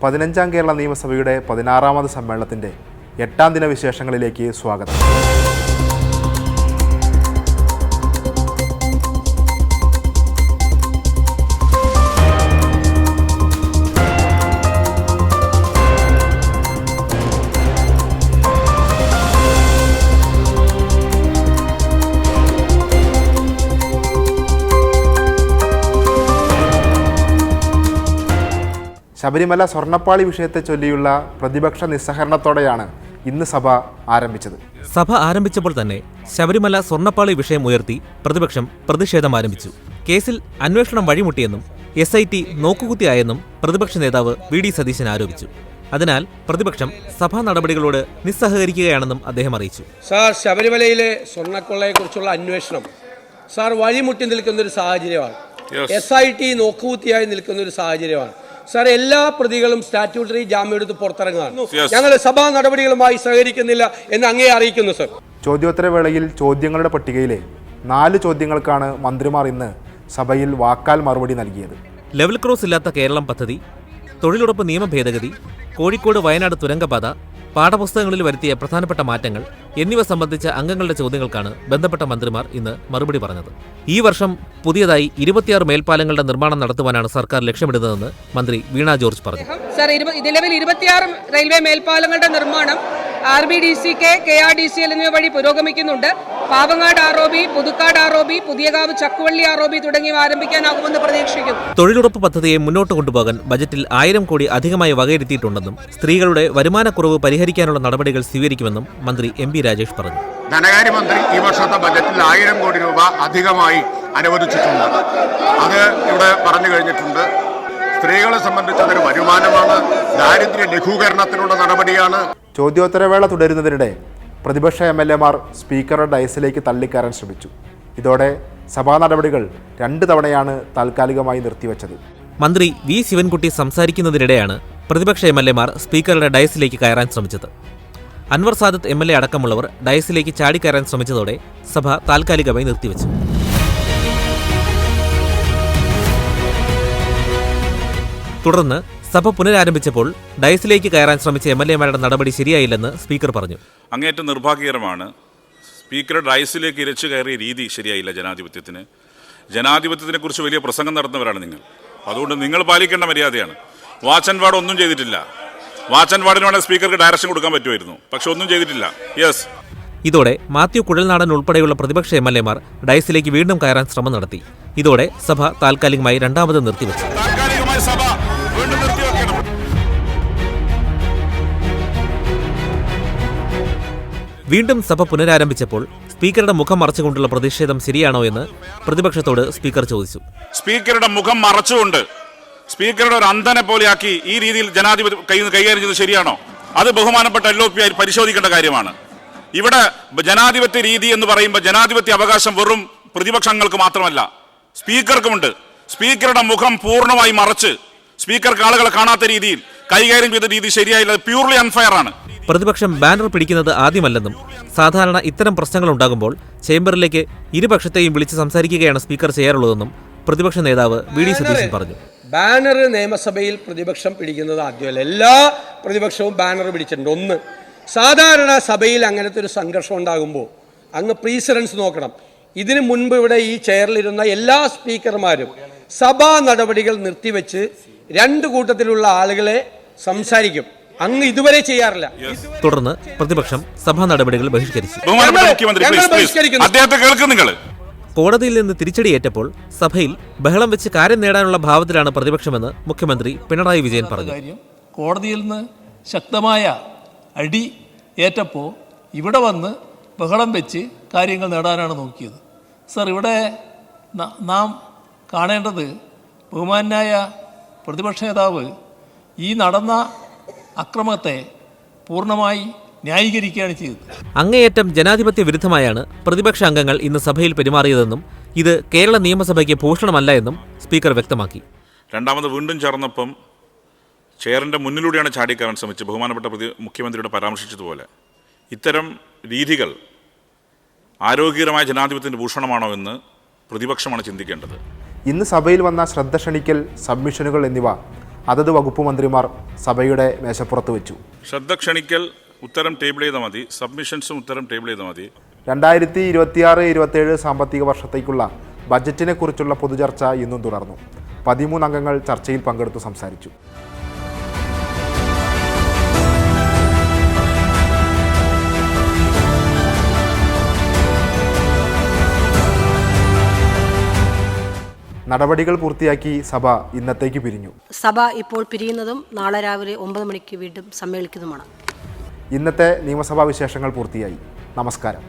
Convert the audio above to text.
15ാം കേരള നിയമസഭയുടെ 16ാമത് സമ്മേളനത്തിൻ്റെ 8ാം ദിന വിശേഷങ്ങളിലേക്ക് സ്വാഗതം. ശബരിമല സ്വർണ്ണപ്പാളി വിഷയത്തെ ചൊല്ലിയുള്ള പ്രതിപക്ഷ നിസ്സഹരണത്തോടെയാണ് ഇന്ന് സഭ ആരംഭിച്ചത്. സഭ ആരംഭിച്ചപ്പോൾ തന്നെ ശബരിമല സ്വർണ്ണപ്പാളി വിഷയം ഉയർത്തി പ്രതിപക്ഷം പ്രതിഷേധം ആരംഭിച്ചു. കേസിൽ അന്വേഷണം വഴിമുട്ടിയെന്നും SIT നോക്കുകുത്തിയായെന്നും പ്രതിപക്ഷ നേതാവ് VD സതീശൻ ആരോപിച്ചു. അതിനാൽ പ്രതിപക്ഷം സഭാ നടപടികളോട് നിസ്സഹകരിക്കുകയാണെന്നും അദ്ദേഹം അറിയിച്ചു. സാർ, ശബരിമലയിലെ സ്വർണ്ണക്കൊള്ളയെക്കുറിച്ചുള്ള അന്വേഷണം സാർ വഴിമുട്ടി നിൽക്കുന്നൊരു സാഹചര്യമാണ്. SIT നോക്കുകുത്തിയായി നിൽക്കുന്നൊരു സാഹചര്യമാണ്. സാർ, എല്ലാ പ്രതികളും സ്റ്റാറ്റ്യൂട്ടറി ജാമ്യം എടുത്ത് പുറത്തിറങ്ങുകയാണ്. ഞങ്ങൾ സഭാ നടപടികളുമായി സഹകരിക്കുന്നില്ല എന്ന് അങ്ങേ അറിയിക്കുന്നു. സർ, ചോദ്യോത്തരവേളയിൽ ചോദ്യങ്ങളുടെ പട്ടികയിലെ 4 ചോദ്യങ്ങൾക്കാണ് മന്ത്രിമാർ ഇന്ന് സഭയിൽ വാക്കാൽ മറുപടി നൽകിയത്. ലെവൽ ക്രോസ് ഇല്ലാത്ത കേരളം പദ്ധതി, തൊഴിലുറപ്പ് നിയമ ഭേദഗതി, കോഴിക്കോട് വയനാട് തുരങ്കപാത, പാഠപുസ്തകങ്ങളിൽ വരുത്തിയ പ്രധാനപ്പെട്ട മാറ്റങ്ങൾ എന്നിവ സംബന്ധിച്ച അംഗങ്ങളുടെ ചോദ്യങ്ങൾക്കാണ് ബന്ധപ്പെട്ട മന്ത്രിമാർ ഇന്ന് മറുപടി പറഞ്ഞത്. ഈ വർഷം പുതിയതായി 26 മേൽപ്പാലങ്ങളുടെ നിർമ്മാണം നടത്തുവാനാണ് സർക്കാർ ലക്ഷ്യമിടുന്നതെന്ന് മന്ത്രി വീണ ജോർജ് പറഞ്ഞു. സർ, നിലവിൽ 26 റെയിൽവേ മേൽപ്പാലങ്ങളുടെ നിർമ്മാണം RBDCK, KRDCL എന്നിവ വഴി പുരോഗമിക്കുന്നുണ്ട്. Pavangad ROB, Puthukkad ROB, Puthiyakavu Chakkuvalli ROB തുടങ്ങിയവ ആരംഭിക്കാനാകുമെന്ന് പ്രതീക്ഷിക്കുന്നു. തൊഴിലുറപ്പ് പദ്ധതിയെ മുന്നോട്ട് കൊണ്ടുപോകാൻ ബജറ്റിൽ 1000 കോടി അധികമായി വകയിരുത്തിയിട്ടുണ്ടെന്നും സ്ത്രീകളുടെ വരുമാനക്കുറവ് പരിഹരിക്കാനുള്ള നടപടികൾ സ്വീകരിക്കുമെന്നും മന്ത്രി MP രാജേഷ് പറഞ്ഞു. ധനകാര്യമന്ത്രി ഈ വർഷത്തെ ബജറ്റിൽ 1000 കോടി രൂപ അധികമായി അനുവദിച്ചിട്ടുണ്ട്. അത് ഇവിടെ പറഞ്ഞു കഴിഞ്ഞിട്ടുണ്ട്. സ്ത്രീകളെ സംബന്ധിച്ചതൊരു വരുമാനമാണ്, ദാരിദ്ര്യ ലഘൂകരണത്തിനുള്ള നടപടിയാണ്. ചോദ്യോത്തരവേള തുടരുന്നതിനിടെ പ്രതിപക്ഷ MLAമാർ സ്പീക്കറുടെ ഡയസിലേക്ക് തള്ളിക്കയറാൻ ശ്രമിച്ചു. ഇതോടെ സഭാ നടപടികൾ 2 തവണയാണ് താൽക്കാലികമായി നിർത്തിവച്ചത്. മന്ത്രി V ശിവൻകുട്ടി സംസാരിക്കുന്നതിനിടെയാണ് പ്രതിപക്ഷ MLAമാർ സ്പീക്കറുടെ ഡയസിലേക്ക് കയറാൻ ശ്രമിച്ചത്. അൻവർ സാദത്ത് MLA അടക്കമുള്ളവർ ഡയസിലേക്ക് ചാടിക്കയറാൻ ശ്രമിച്ചതോടെ സഭ താൽക്കാലികമായി നിർത്തിവച്ചു. തുടർന്ന് സഭ പുനരാരംഭിച്ചപ്പോൾ ഡയസിലേക്ക് കയറാൻ ശ്രമിച്ച MLAമാരുടെ നടപടി ശരിയായില്ലെന്ന് സ്പീക്കർ പറഞ്ഞു. അങ്ങേറ്റം നിർഭാഗ്യകരമാണ്. സ്പീക്കറുടെ ഡയസിലേക്ക് ഇരച്ചു കയറിയ രീതി ശരിയായില്ല. ജനാധിപത്യത്തിനെ കുറിച്ച് വലിയ പ്രസംഗം നടത്തുന്നവരാണ് നിങ്ങൾ. അതുകൊണ്ട് നിങ്ങൾ പാലിക്കേണ്ട മര്യാദയാണ്. വാച്ച് ആൻഡ് വാർഡ് ഒന്നും ചെയ്തിട്ടില്ല. വാച്ച് ആൻഡ് വാർഡിന് വേണമെങ്കിൽ സ്പീക്കർക്ക് ഡയറക്ഷൻ കൊടുക്കാൻ പറ്റുമായിരുന്നു, പക്ഷെ ഒന്നും ചെയ്തിട്ടില്ല. യെസ്. ഇതോടെ മാത്യു കുഴൽനാടൻ ഉൾപ്പെടെയുള്ള പ്രതിപക്ഷ MLAമാർ ഡയസിലേക്ക് വീണ്ടും കയറാൻ ശ്രമം നടത്തി. ഇതോടെ സഭ താൽക്കാലികമായി രണ്ടാമത് നിർത്തിവെച്ചു. വീണ്ടും സഭ പുനരാരംഭിച്ചപ്പോൾ സ്പീക്കറുടെ മുഖം മറച്ചുകൊണ്ടുള്ള പ്രതിഷേധം ശരിയാണോ എന്ന് പ്രതിപക്ഷത്തോട് സ്പീക്കർ ചോദിച്ചു. സ്പീക്കറുടെ മുഖം മറച്ചുകൊണ്ട് സ്പീക്കറുടെ ഒരു അന്ധനെ പോലെയാക്കി ഈ രീതിയിൽ ജനാധിപത്യം കൈകാര്യം ചെയ്തത് ശരിയാണോ? അത് ബഹുമാനപ്പെട്ട LOP പരിശോധിക്കേണ്ട കാര്യമാണ്. ഇവിടെ ജനാധിപത്യ രീതി എന്ന് പറയുമ്പോൾ ജനാധിപത്യ അവകാശം വെറും പ്രതിപക്ഷങ്ങൾക്ക് മാത്രമല്ല, സ്പീക്കർക്കുമുണ്ട്. സ്പീക്കറുടെ മുഖം പൂർണ്ണമായി മറച്ച് സ്പീക്കർക്ക് ആളുകളെ കാണാത്ത രീതിയിൽ കൈകാര്യം ചെയ്ത രീതി ശരിയായില്ല. പ്യൂർലി അൺഫെയർ ആണ്. പ്രതിപക്ഷം ബാനർ പിടിക്കുന്നത് ആദ്യമല്ലെന്നും സാധാരണ ഇത്തരം പ്രശ്നങ്ങൾ ഉണ്ടാകുമ്പോൾ ചേംബറിലേക്ക് ഇരുപക്ഷത്തെയും വിളിച്ച് സംസാരിക്കുകയാണ് സ്പീക്കർ ചെയ്യാറുള്ളതെന്നും പ്രതിപക്ഷ നേതാവ് VD സതീശൻ പറഞ്ഞു. ബാനർ നിയമസഭയിൽ പ്രതിപക്ഷം പിടിക്കുന്നത് ആദ്യമല്ല. എല്ലാ പ്രതിപക്ഷവും ബാനർ പിടിച്ചിട്ടുണ്ട്. ഒന്ന്, സാധാരണ സഭയിൽ അങ്ങനത്തെ ഒരു സംഘർഷം ഉണ്ടാകുമ്പോൾ അങ്ങ് പ്രീസിഡൻസ് നോക്കണം. ഇതിനു മുൻപ് ഇവിടെ ഈ ചെയറിലിരുന്ന എല്ലാ സ്പീക്കർമാരും സഭാ നടപടികൾ നിർത്തിവെച്ച് 2 കൂട്ടത്തിലുള്ള ആളുകളെ സംസാരിക്കും. അങ്ങ് ഇതുവരെ ചെയ്യാറില്ല. തുടർന്ന് പ്രതിപക്ഷം സഭാ നടപടികൾ ബഹിഷ്കരിച്ചു. കോടതിയിൽ നിന്ന് തിരിച്ചടിയേറ്റപ്പോൾ സഭയിൽ ബഹളം വെച്ച് കാര്യം നേടാനുള്ള ഭാവത്തിലാണ് പ്രതിപക്ഷമെന്ന് മുഖ്യമന്ത്രി പിണറായി വിജയൻ പറഞ്ഞു. കോടതിയിൽ നിന്ന് ശക്തമായ അടി ഏറ്റപ്പോൾ ഇവിടെ വന്ന് ബഹളം വെച്ച് കാര്യങ്ങൾ നേടാനാണ് നോക്കിയത്. സർ, ഇവിടെ നാം കാണേണ്ടത് ബഹുമാനായ പ്രതിപക്ഷ നേതാവ് ഈ നടന്ന അക്രമത്തെ പൂർണ്ണമായി ന്യായീകരിക്കുകയാണ് ചെയ്തത്. അങ്ങേയറ്റം ജനാധിപത്യ വിരുദ്ധമായാണ് പ്രതിപക്ഷ അംഗങ്ങൾ ഇന്ന് സഭയിൽ പെരുമാറിയതെന്നും ഇത് കേരള നിയമസഭയ്ക്ക് ഭൂഷണമല്ല എന്നും സ്പീക്കർ വ്യക്തമാക്കി. രണ്ടാമത് വീണ്ടും ചേർന്നപ്പം ചെയറിൻ്റെ മുന്നിലൂടെയാണ് ചാടിക്കയറാൻ ശ്രമിച്ചത്. ബഹുമാനപ്പെട്ട മുഖ്യമന്ത്രിയുടെ പരാമർശിച്ചതുപോലെ ഇത്തരം രീതികൾ ആരോഗ്യകരമായ ജനാധിപത്യത്തിൻ്റെ ഭൂഷണമാണോ എന്ന് പ്രതിപക്ഷമാണ് ചിന്തിക്കേണ്ടത്. ഇന്ന് സഭയിൽ വന്ന ശ്രദ്ധ ക്ഷണിക്കൽ, സബ്മിഷനുകൾ എന്നിവ അതത് വകുപ്പ് മന്ത്രിമാർ സഭയുടെ മേശപ്പുറത്ത് വെച്ചു. ശ്രദ്ധ ക്ഷണിക്കൽ ഉത്തരം ടേബിൾ ചെയ്താൽ മതി, സബ്മിഷൻസും ഉത്തരം ടേബിൾ ചെയ്താൽ മതി. 2026-27 സാമ്പത്തിക വർഷത്തേക്കുള്ള ബജറ്റിനെ കുറിച്ചുള്ള പൊതുചർച്ച ഇന്നും തുടർന്നു. 13 അംഗങ്ങൾ ചർച്ചയിൽ പങ്കെടുത്തു സംസാരിച്ചു. നടപടികൾ പൂർത്തിയാക്കി സഭ ഇന്നത്തേക്ക് പിരിഞ്ഞു. സഭ ഇപ്പോൾ പിരിയുന്നതും നാളെ രാവിലെ 9 മണിക്ക് വീണ്ടും സമ്മേളിക്കുന്നതുമാണ്. ഇന്നത്തെ നിയമസഭാ വിശേഷങ്ങൾ പൂർത്തിയായി. നമസ്കാരം.